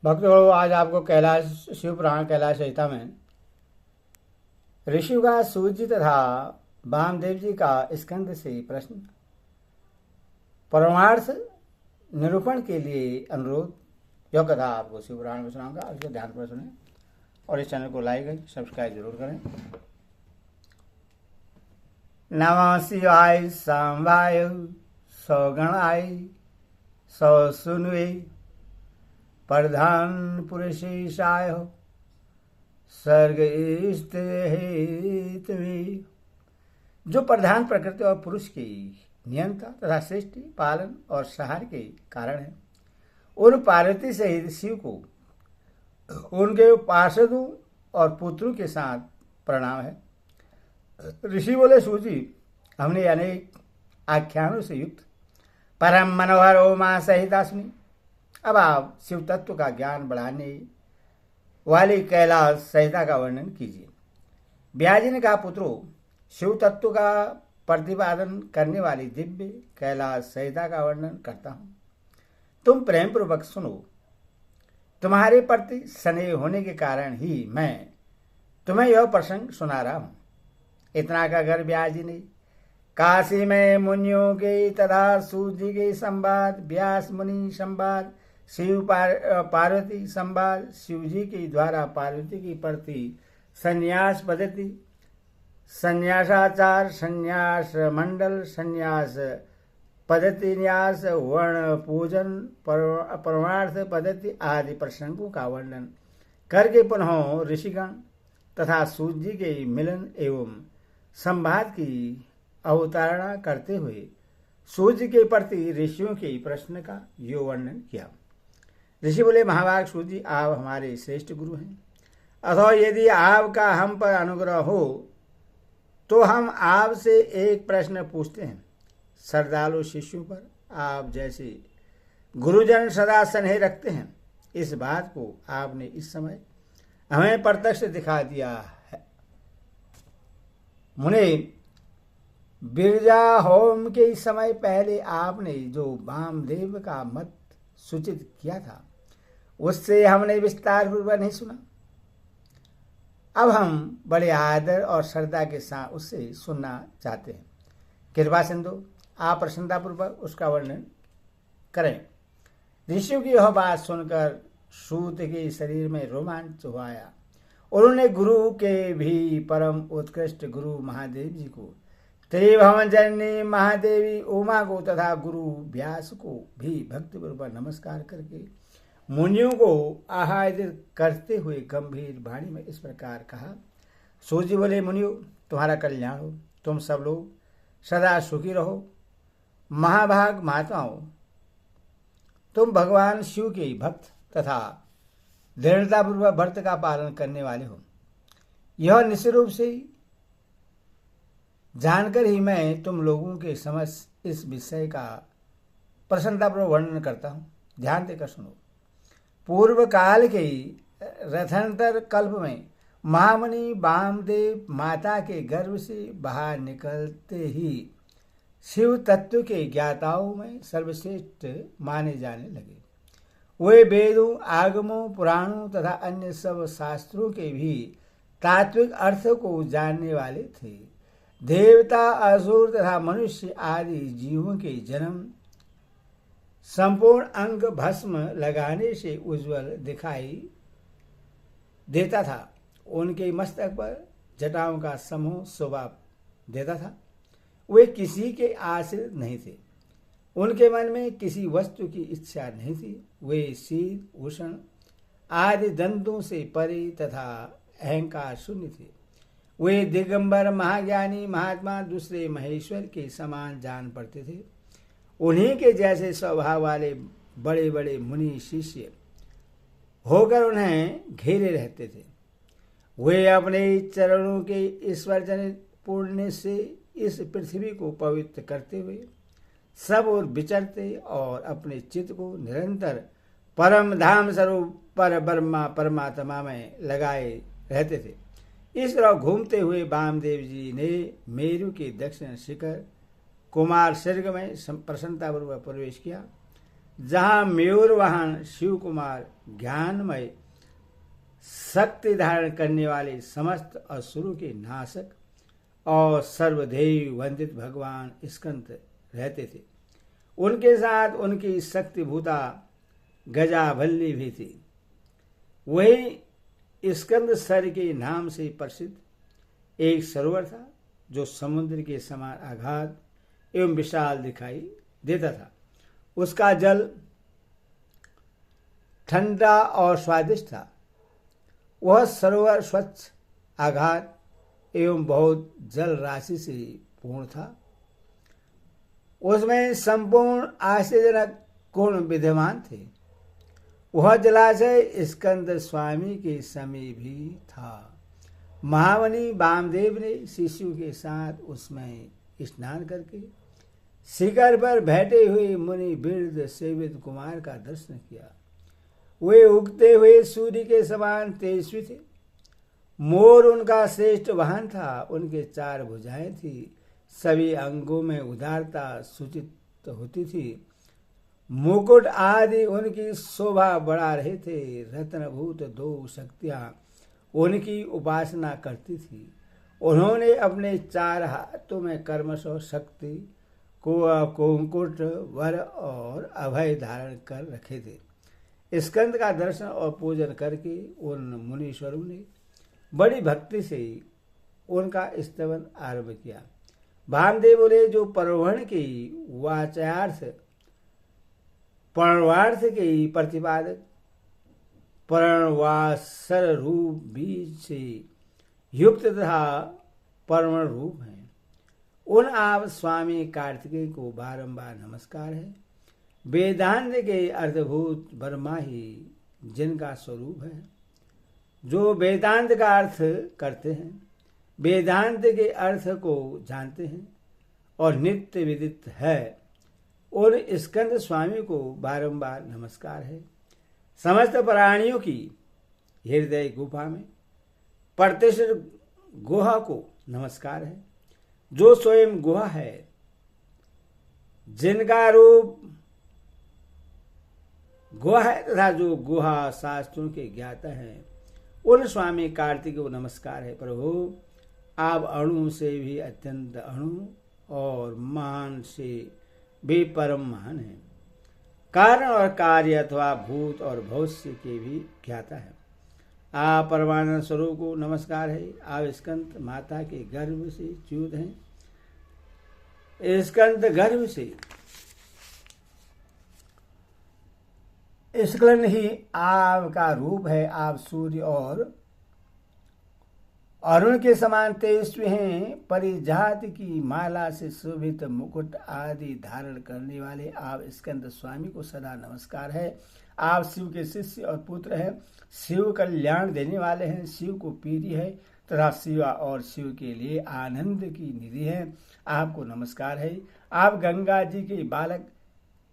भक्तों, आज आपको कैलाश शिव पुराण कैलाश संहिता में ऋषियों का सूर्य जी तथा वामदेव जी का स्कंद से प्रश्न परमार्थ निरूपण के लिए अनुरोध, यह कथा आपको शिव पुराण में सुनाऊंगा। इसको ध्यान पर सुने और इस चैनल को लाइक सब्सक्राइब जरूर करें। नमः शिवाय सांबाय सौगणाय सौसुन्वे प्रधान पुरुषेशाय सर्ग स्थितवे। जो प्रधान प्रकृति और पुरुष की नियंता तथा सृष्टि पालन और संहार के कारण है, उन पार्वती सहित शिव को उनके पार्षदों और पुत्रों के साथ प्रणाम है। ऋषि बोले, सूजी, हमने अनेक आख्यानों से युक्त परम मनोहर ओमा सहिता सुनी। अब आप शिव तत्व का ज्ञान बढ़ाने वाली कैलाश संहिता का वर्णन कीजिए। ब्याजी ने कहा, पुत्रों, शिव तत्व का प्रतिपादन करने वाली दिव्य कैलाश संहिता का वर्णन करता हूं। तुम प्रेम पूर्वक सुनो। तुम्हारे प्रति स्नेह होने के कारण ही मैं तुम्हें यह प्रसंग सुना रहा हूं। इतना कहकर ब्याजी ने काशी में मुनियों के तथा सूर्य के संवाद, व्यास मुनि संवाद, शिव पार्वती संवाद, शिव जी के द्वारा पार्वती की प्रति संन्यास पद्धति, संन्यासाचार, संन्यास मंडल, संन्यास पद्धति, न्यास, वर्ण पूजन, परमार्थ पद्धति आदि प्रसंगों का वर्णन करके पुनः ऋषिगण तथा सूर्य के मिलन एवं संवाद की अवतारणा करते हुए सूर्य के प्रति ऋषियों के प्रश्न का यो वर्णन किया। ऋषि बोले, महाभाग सूर्य, आप हमारे श्रेष्ठ गुरु हैं, अथवा यदि आपका हम पर अनुग्रह हो तो हम आपसे एक प्रश्न पूछते हैं। श्रद्धालु शिष्यों पर आप जैसे गुरुजन सदा स्नेह रखते हैं, इस बात को आपने इस समय हमें प्रत्यक्ष दिखा दिया है। मुने, बिरजा होम के समय पहले आपने जो वामदेव का मत सूचित किया था, उससे हमने विस्तार पूर्वक नहीं सुना। अब हम बड़े आदर और श्रद्धा के साथ उससे सुनना चाहते हैं। कृपा सिंधु, आप प्रसन्नतापूर्वक उसका वर्णन करें। ऋषियों की यह बात सुनकर सूत के शरीर में रोमांच हुआ। उन्होंने गुरु के भी परम उत्कृष्ट गुरु महादेव जी को, त्रिभुवन जननी महादेवी उमा को तथा गुरु व्यास को भी भक्तिपूर्वक नमस्कार करके मुनियों को आहादित करते हुए गंभीर वाणी में इस प्रकार कहा। सूर्य बोले, मुनियों, तुम्हारा कल्याण हो, तुम सब लोग सदा सुखी रहो। महाभाग महात्माओं, तुम भगवान शिव के भक्त तथा दृढ़तापूर्वक व्रत का पालन करने वाले हो। यह निश्चित रूप से जानकर ही मैं तुम लोगों के समक्ष इस विषय का प्रसन्नतापूर्वक वर्णन करता हूं। ध्यान देकर सुनो। पूर्व काल के रथांतर कल्प में महामुनि वामदेव माता के गर्भ से बाहर निकलते ही शिव तत्व के ज्ञाताओं में सर्वश्रेष्ठ माने जाने लगे। वे वेदों, आगमों, पुराणों तथा अन्य सब शास्त्रों के भी तात्विक अर्थ को जानने वाले थे। देवता, असुर तथा मनुष्य आदि जीवों के जन्म संपूर्ण अंग भस्म लगाने से उज्जवल दिखाई देता था। उनके मस्तक पर जटाओं का समूह शोभा देता था। वे किसी के आश्रित नहीं थे। उनके मन में किसी वस्तु की इच्छा नहीं थी। वे शीत, उष्ण आदि दंतों से परे तथा अहंकार शून्य थे। वे दिगंबर, महाज्ञानी महात्मा, दूसरे महेश्वर के समान जान पड़ते थे। उन्हीं के जैसे स्वभाव वाले बड़े बड़े मुनि शिष्य होकर उन्हें घेरे रहते थे। वे अपने चरणों के ईश्वर जनित पुण्य से इस पृथ्वी को पवित्र करते हुए सब ओर विचरते और अपने चित्त को निरंतर परम धाम स्वरूप पर ब्रह्मा परमात्मा में लगाए रहते थे। इस तरह घूमते हुए वामदेव जी ने मेरु के दक्षिण शिखर कुमार सर्ग में प्रसन्नतापूर्वक प्रवेश किया, जहाँ मयूर वाहन शिव कुमार ज्ञानमय शक्ति धारण करने वाले समस्त असुरों के नाशक और सर्वदेव वंदित भगवान स्कंद रहते थे। उनके साथ उनकी शक्तिभूता गजावल्ली भी थी। वही स्कंद सर के नाम से प्रसिद्ध एक सरोवर था जो समुद्र के समान अगाध एवं विशाल दिखाई देता था। उसका जल ठंडा और स्वादिष्ट था। वह सरोवर स्वच्छ, अगाध एवं बहुत जल राशि से पूर्ण था। उसमें संपूर्ण आश्चर्यजनक गुण विद्यमान थे। वह जलाशय स्कंद स्वामी के समीप भी था। महामुनि वामदेव ने शिशु के साथ उसमें स्नान करके शिखर पर बैठे हुए मुनि वृद्ध सेवित कुमार का दर्शन किया। वे उगते हुए सूर्य के समान तेजस्वी थे। मोर उनका श्रेष्ठ वाहन था। उनके 4 भुजाएं थी। सभी अंगों में उदारता सूचित होती थी। मुकुट आदि उनकी शोभा बढ़ा रहे थे। रत्नभूत 2 शक्तियां उनकी उपासना करती थी। उन्होंने अपने 4 हाथों में कर्मश शक्ति को मुकुट वर और अभय धारण कर रखे थे। स्कंद का दर्शन और पूजन करके उन मुनीश्वरों ने बड़ी भक्ति से उनका स्तवन आरंभ किया। वामदेव बोले, जो परवर्ण की वाच्यार्थ पर्णवार्थ के प्रतिपादक पर्णवासर रूप बीज से युक्त तथा परमण रूप हैं, उन आप स्वामी कार्तिकेय को बारंबार नमस्कार है। वेदांत के अर्थभूत ब्रह्मा ही जिनका स्वरूप है, जो वेदांत का अर्थ करते हैं, वेदांत के अर्थ को जानते हैं और नित्य विदित है, उन स्कंद स्वामी को बारंबार नमस्कार है। समस्त प्राणियों की हृदय गुफा में प्रतिष्ठित गुहा को नमस्कार है, जो स्वयं गुहा है, जिनका रूप गुहा है तथा जो गुहा शास्त्रों के ज्ञाता हैं, उन स्वामी कार्तिक को नमस्कार है। प्रभु, आप अणु से भी अत्यंत अणु और महान से भी परम महान है। कारण और कार्य अथवा भूत और भविष्य के भी ज्ञाता है। आप परमानंद स्वरूप को नमस्कार है। आप स्कंद माता के गर्भ से च्युत हैं। स्कंद गर्भ से स्कलन ही आपका रूप है। आप सूर्य और अरुण के समान तेजस्वी हैं। परिजात की माला से शोभित मुकुट आदि धारण करने वाले आप स्कंद स्वामी को सदा नमस्कार है। आप शिव के शिष्य और पुत्र हैं। शिव कल्याण देने वाले हैं। शिव को प्रिय है तथा शिवा और शिव के लिए आनंद की निधि है। आपको नमस्कार है। आप गंगा जी के बालक,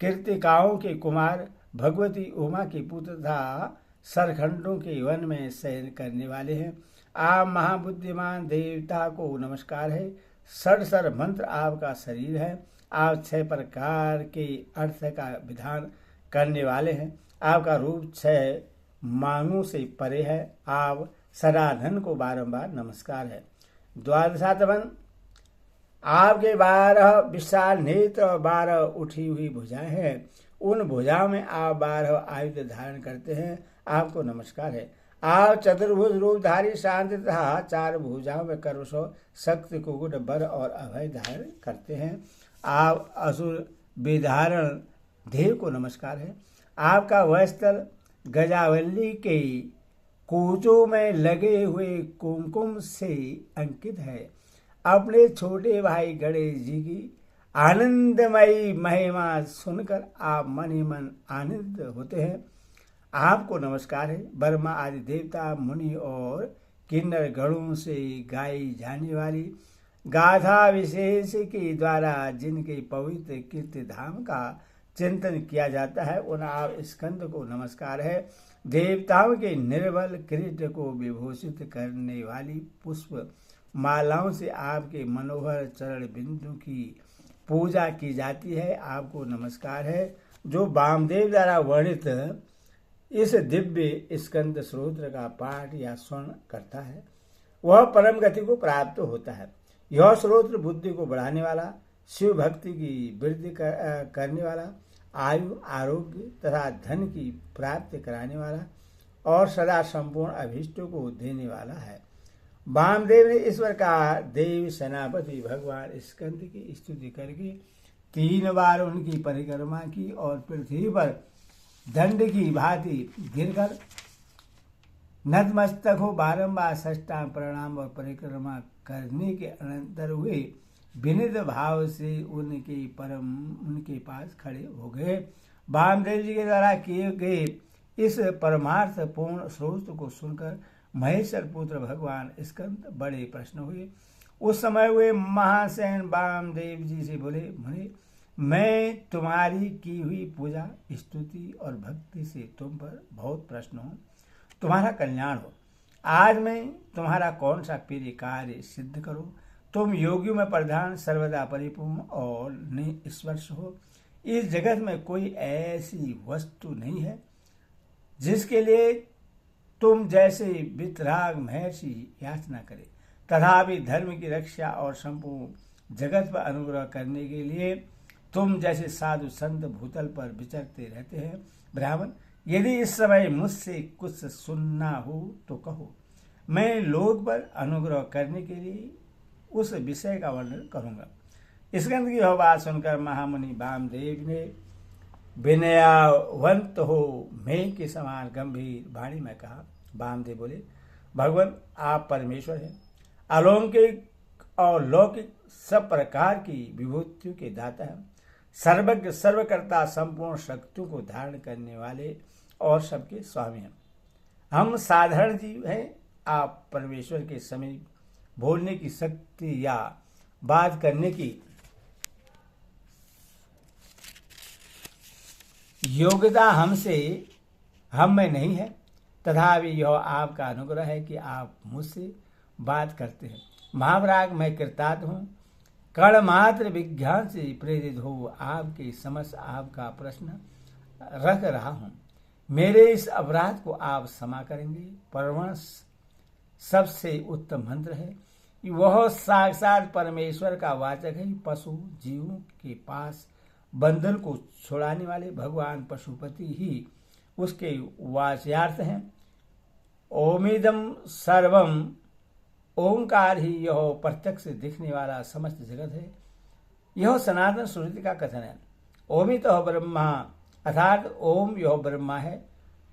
कृतिकाओं के कुमार, भगवती उमा के पुत्र तथा सरखंडों के वन में शयन करने वाले हैं। आप महाबुद्धिमान देवता को नमस्कार है। षडशर मंत्र आपका शरीर है। आप 6 प्रकार के अर्थ का विधान करने वाले हैं। आपका रूप 6 मांगों से परे है। आप सदाधन को बारंबार नमस्कार है। द्वादशातवन आपके 12 विशाल नेत्र और 12 उठी हुई भुजाएं हैं। उन भुजाओं में आप 12 आयुध धारण करते हैं। आपको नमस्कार है। आप चतुर्भुज रूपधारी शांत तथा 4 भुजाओं में कर्मशो शक्ति कुकुट बर और अभय धारण करते हैं। आप असुर विधारण देव को नमस्कार है। आपका वस्त्र गजावल्ली के कूचों में लगे हुए कुमकुम से अंकित है। अपने छोटे भाई गणेश जी की आनंदमयी महिमा सुनकर आप मन ही मन आनंदित होते हैं। आपको नमस्कार है। ब्रह्मा आदि देवता, मुनि और किन्नर गणों से गाई जाने वाली गाथा विशेष के द्वारा जिनके पवित्र कीर्ति धाम का चिंतन किया जाता है, उन आप स्कंद को नमस्कार है। देवताओं के निर्बल किरीट को विभूषित करने वाली पुष्प मालाओं से आपके मनोहर चरण बिंदु की पूजा की जाती है। आपको नमस्कार है। जो वामदेव द्वारा वर्णित इस दिव्य स्कंद स्रोत्र का पाठ या स्वर्ण करता है वह परम गति को प्राप्त होता है। यह स्रोत्र बुद्धि को बढ़ाने वाला, शिव भक्ति की वृद्धि करने वाला, आयु, आरोग्य तथा धन की प्राप्ति कराने वाला और सदा संपूर्ण अभीष्टों को देने वाला है। वामदेव ने ईश्वर का देव सेनापति भगवान स्कंद की स्तुति करके 3 बार उनकी परिक्रमा की और पृथ्वी पर दंड की भांति गिरकर नतमस्तक हो बारंबार साष्टांग प्रणाम और परिक्रमा करने के अनंतर हुए विनित भाव से उनके पास खड़े हो गए। वामदेव जी के द्वारा किए गए इस परमार्थ पूर्ण स्रोत को सुनकर महेश्वर पुत्र भगवान स्कंद बड़े प्रसन्न हुए। उस समय वे महासेन वामदेव जी से बोले, मुनि, मैं तुम्हारी की हुई पूजा, स्तुति और भक्ति से तुम पर बहुत प्रसन्न हूँ। तुम्हारा कल्याण हो। आज मैं तुम्हारा कौन सा प्रिय कार्य सिद्ध करूं। तुम योगियों में प्रधान, सर्वदा परिपूर्ण और निस्पर्श हो। इस जगत में कोई ऐसी वस्तु नहीं है जिसके लिए तुम जैसे वितराग महर्षि याचना करे। तथापि धर्म की रक्षा और संपूर्ण जगत पर अनुग्रह करने के लिए तुम जैसे साधु संत भूतल पर विचरते रहते हैं। ब्राह्मण, यदि इस समय मुझसे कुछ सुनना हो तो कहो, मैं लोक पर अनुग्रह करने के लिए उस विषय का वर्णन करूंगा। स्कंद की यह बात सुनकर महामुनि वामदेव ने विनयवंत हो मेघ के समान गंभीर वाणी में कहा। वामदेव बोले, भगवान, आप परमेश्वर हैं, अलौकिक और लौकिक सब प्रकार की विभूतियों के दाता हैं, सर्वज्ञ, सर्वकर्ता, संपूर्ण शक्तियों को धारण करने वाले और सबके स्वामी हैं। हम साधारण जीव हैं, आप परमेश्वर के समीप बोलने की शक्ति या बात करने की योग्यता हम में नहीं है। तथापि यह आपका अनुग्रह है कि आप मुझसे बात करते हैं। महाभाग, मैं कृतार्थ हूँ, कण मात्र विज्ञान से प्रेरित हो आपके समक्ष आपका प्रश्न रख रहा हूँ। मेरे इस अपराध को आप क्षमा करेंगे। परवण सबसे उत्तम मंत्र है, वह साक्षात परमेश्वर का वाचक है। पशु जीवों के पास बंधन को छुड़ाने वाले भगवान पशुपति ही उसके वाच्यार्थ हैं। ओमिदम सर्वम, ओंकार ही यह प्रत्यक्ष दिखने वाला समस्त जगत है। यह सनातन श्रुति का कथन है। ओमित ब्रह्मा, अर्थात ओम यह ब्रह्मा है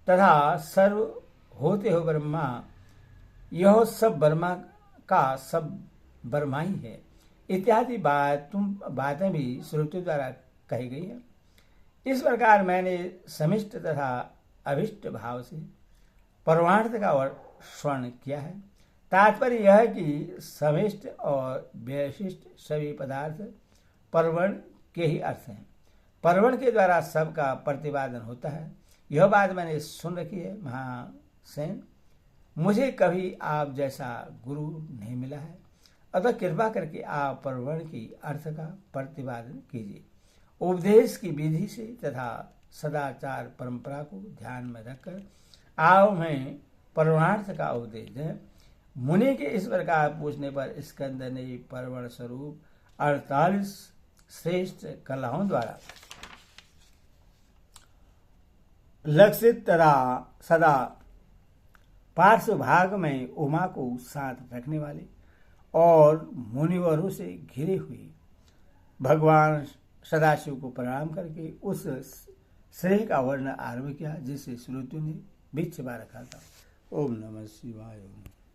तथा सर्व होते हो ब्रह्मा, यह सब ब्रह्मा का सब ब्रह्मा ही है, इत्यादि बातें भी श्रुति द्वारा कही गई है। इस प्रकार मैंने समिष्ट तथा अभिष्ट भाव से परमार्थ का वर्णन किया है। तात्पर्य यह है कि समिष्ट और विशिष्ट सभी पदार्थ परवण के ही अर्थ हैं। परवण के द्वारा सबका प्रतिपादन होता है। यह बात मैंने सुन रखी है महासेन, मुझे कभी आप जैसा गुरु नहीं मिला है, अतः कृपा करके आप परवण की अर्थ का प्रतिपादन कीजिए। उपदेश की विधि से तथा सदाचार परंपरा को ध्यान में रखकर आप हमें परमार्थ का उपदेश दें। मुनि के इस प्रकार पूछने पर स्कंद ने परवण स्वरूप 48 श्रेष्ठ कलाओं द्वारा लक्षित तथा सदा पार्श्व भाग में उमा को साथ रखने वाले और मुनिवरों से घिरे हुए भगवान सदाशिव को प्रणाम करके उस श्रेय का वर्ण आरंभ किया जिसे श्रुतियों ने बीच छुपा रखा था। ओम नमः शिवाय।